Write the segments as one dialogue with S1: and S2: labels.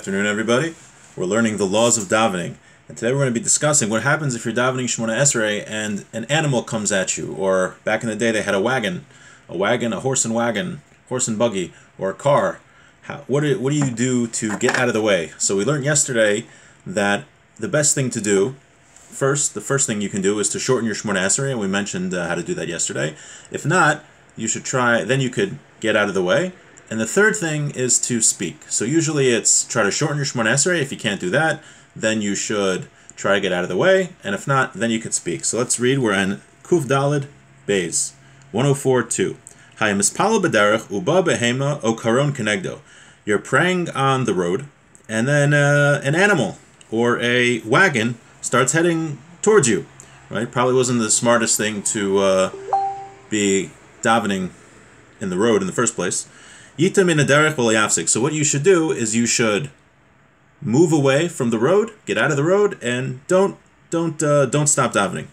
S1: afternoon, everybody. We're learning the laws of davening, and today we're going to be discussing what happens if you're davening Shemona Esrei and an animal comes at you, or back in the day they had a horse and buggy, or a car. What do you do to get out of the way? So we learned yesterday that the best thing to do, the first thing you can do is to shorten your Shemona Esrei, and we mentioned how to do that yesterday. If not, you should try, then you could get out of the way. And the third thing is to speak. So usually it's try to shorten your Shemona Esrei. If you can't do that, then you should try to get out of the way. And if not, then you could speak. So let's read. We're in Kuf Daled Beis 104.2. Hayam ispalo b'derech uba behema o karon kenegdo. You're praying on the road, and then an animal or a wagon starts heading towards you. Right? Probably wasn't the smartest thing to be davening in the road in the first place. So what you should do is you should move away from the road, get out of the road, and don't stop davening.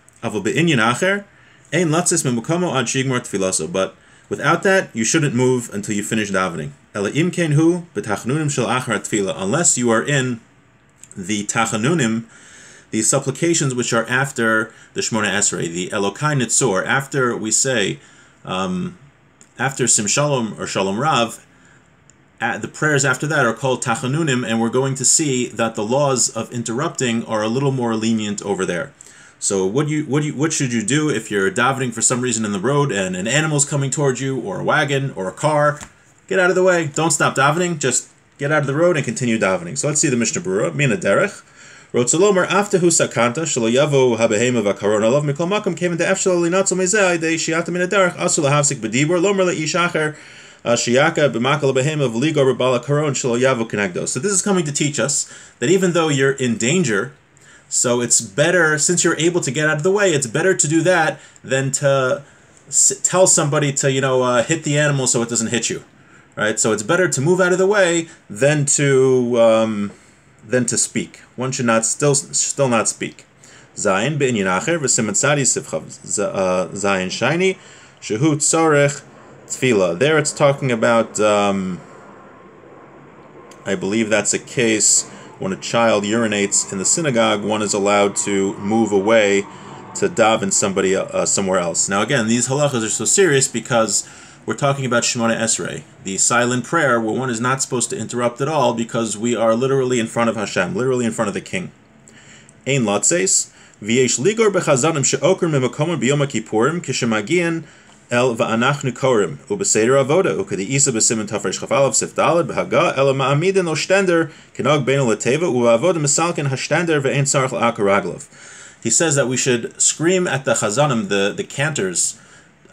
S1: But without that, you shouldn't move until you finish davening. Unless you are in the tachanunim, the supplications which are after the Shemona Esrei, the Elokai Nitzor, after we say after Sim Shalom or Shalom Rav, the prayers after that are called Tachanunim, and we're going to see that the laws of interrupting are a little more lenient over there. So what should you do if you're davening for some reason in the road and an animal's coming towards you, or a wagon, or a car? Get out of the way. Don't stop davening. Just get out of the road and continue davening. So let's see the Mishnah Berurah. Mina derech. Rotzalomer aftahu sakanta shelo yavo habehema v'karon alav mikol makom came into efshel linatzel mezeh idei shiata min aderech asul lahavsik b'dibur lomer leish acher shiaka b'makal behema v'ligor b'bala karon shelo yavo kenegdo. So this is coming to teach us that even though you're in danger, so it's better, since you're able to get out of the way, it's better to do that than to tell somebody to hit the animal so it doesn't hit you, right? So it's better to move out of the way than to speak. One should not still not speak. Zayin b'inyan acher v'siman tzadi sivchav zayin shiny shehu tzorech tefila. There it's talking about, I believe that's a case when a child urinates in the synagogue, one is allowed to move away to daven somebody somewhere else. Now again, these halachas are so serious because we're talking about Shemona Esrei, the silent prayer where one is not supposed to interrupt at all because we are literally in front of Hashem, literally in front of the King. Ein latzeis, v'yesh ligor bechazanim she'okrim memakomim b'yom kippurim kishemagian el va'anachnu korim u'b'seder avoda u'kadi'isa b'simen tafresh chafalav sifdalad b'haga el ma'amidin o shtender kinog beinu l'teva u'avoda misalkin hashtender ve'ein tzarech l'akaraglov. He says that we should scream at the chazanim, the cantors,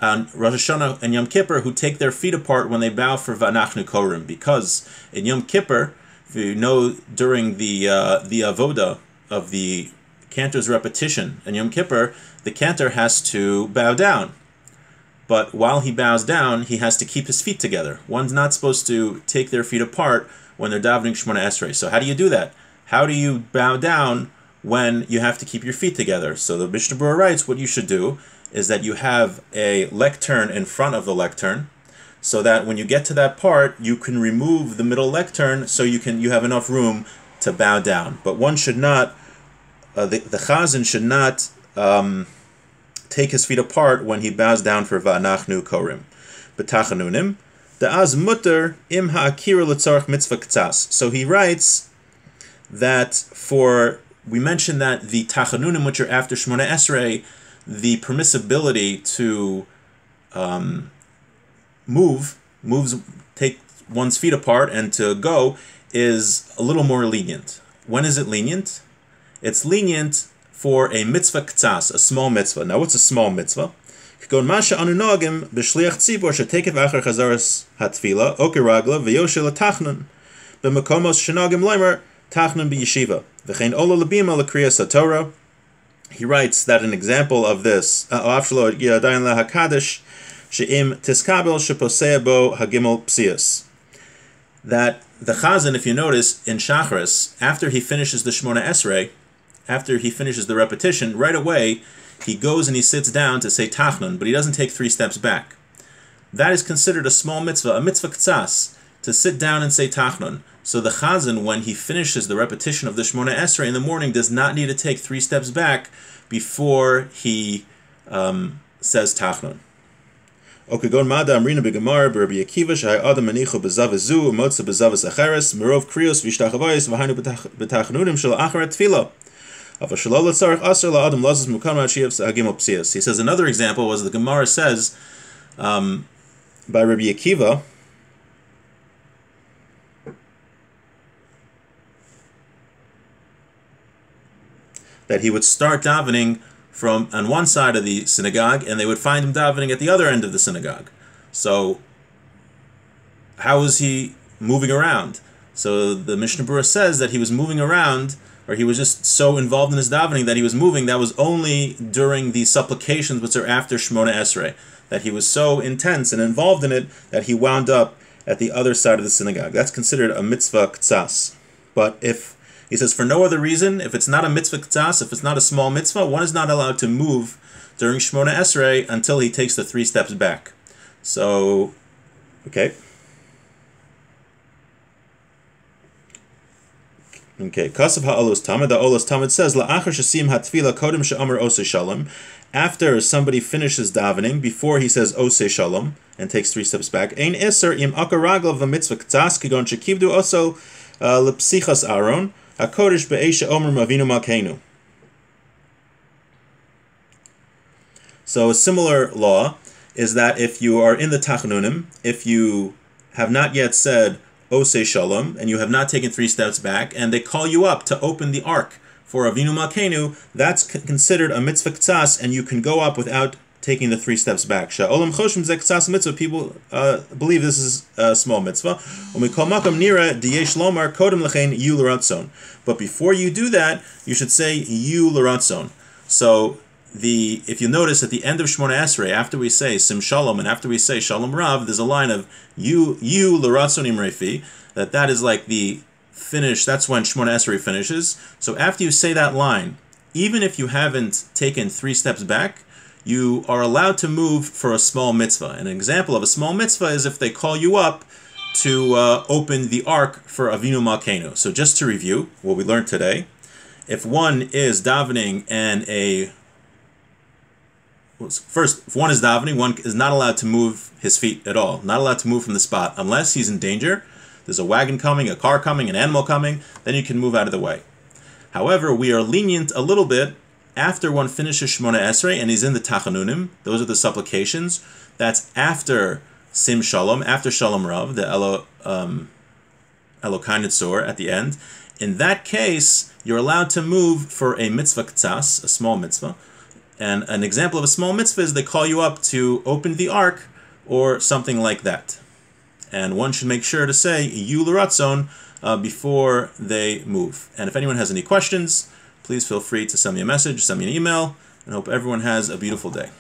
S1: on Rosh Hashanah and Yom Kippur, who take their feet apart when they bow for V'anachnu Korim, because in Yom Kippur, if you know, during the avoda of the cantor's repetition in Yom Kippur, the cantor has to bow down. But while he bows down, he has to keep his feet together. One's not supposed to take their feet apart when they're davening Shemona Esrei. So how do you do that? How do you bow down when you have to keep your feet together? So the Mishnah Berurah writes, what you should do is that you have a lectern in front of the lectern, so that when you get to that part, you can remove the middle lectern so you have enough room to bow down. But one should not, the chazan should not take his feet apart when he bows down for va'anachnu korim. B'tachanunim, da'az mutter im ha'akira l'tzarech mitzvah k'tzas. So he writes that we mentioned that the tachanunim, which are after Shemona Esrei, the permissibility to take one's feet apart and to go is a little more lenient. When is it lenient? It's lenient for a mitzvah k'tzas, a small mitzvah. Now, what's a small mitzvah? He writes that an example of this, that the chazan, if you notice, in Shachris, after he finishes the Shemona Esrei, after he finishes the repetition, right away, he goes and he sits down to say Tachnun, but he doesn't take 3 steps back. That is considered a small mitzvah, a mitzvah k'tzas, to sit down and say Tachnun. So the Chazan, when he finishes the repetition of the Shmona Esrei in the morning, does not need to take 3 steps back before he says Tachnun. Okagon Mada Amrina Begamar Berbi Akiva Shai Adam Manicho Bezavizu Motza Bezavas Acheres Mirov Krios Vishtachavayis Vahanu Betachnunim Shal Acharet Tefillah. He says another example was the Gemara says by Rabbi Akiva that he would start davening from on one side of the synagogue and they would find him davening at the other end of the synagogue. So how was he moving around? So the Mishnah Berurah says that he was moving around, or he was just so involved in his davening that he was moving. That was only during the supplications, which are after Shmona Esrei, that he was so intense and involved in it that he wound up at the other side of the synagogue. That's considered a mitzvah ktsas. But if, he says, for no other reason, if it's not a mitzvah ktsas, if it's not a small mitzvah, one is not allowed to move during Shmona Esrei until he takes the 3 steps back. So, okay. Okay, Kasav ha'olos tamid. The olos tamid says la'achar shasim hatfila kodem she'amar osei shalom. After somebody finishes davening, before he says osei shalom and takes 3 steps back, ein iser im akaraglav v'mitzvah k'tas kigon shekivdu oso lepsichas Aaron hakodesh be'esha omer mavinu malkeinu. So a similar law is that if you are in the Tachnunim, if you have not yet said Osei Shalom, and you have not taken 3 steps back, and they call you up to open the ark for Avinu Malkeinu, that's considered a mitzvah ktsas, and you can go up without taking the 3 steps back. Sha'olam choshim ze ktsas mitzvah. People believe this is a small mitzvah. Umikol makam nira diyesh lomar kodem lechein yu l'ratzon. But before you do that, you should say yu l'ratzon. So if you notice at the end of Shmona Esrei, after we say Sim Shalom and after we say Shalom Rav, there's a line of you l'ratzonim refi, that is like the finish. That's when Shmona Esrei finishes. So after you say that line, even if you haven't taken 3 steps back, you are allowed to move for a small mitzvah. An example of a small mitzvah is if they call you up to open the ark for Avinu Malkeinu. So just to review what we learned today, if one is davening and first, if one is davening, one is not allowed to move his feet at all. Not allowed to move from the spot unless he's in danger. There's a wagon coming, a car coming, an animal coming, then you can move out of the way. However, we are lenient a little bit after one finishes Shmona Esrei and he's in the Tachanunim. Those are the supplications. That's after Sim Shalom, after Shalom Rav, the Elokai Nitzor at the end. In that case, you're allowed to move for a mitzvah ktsas, a small mitzvah. And an example of a small mitzvah is they call you up to open the ark or something like that. And one should make sure to say yu l'ratzon before they move. And if anyone has any questions, please feel free to send me a message, send me an email, and hope everyone has a beautiful day.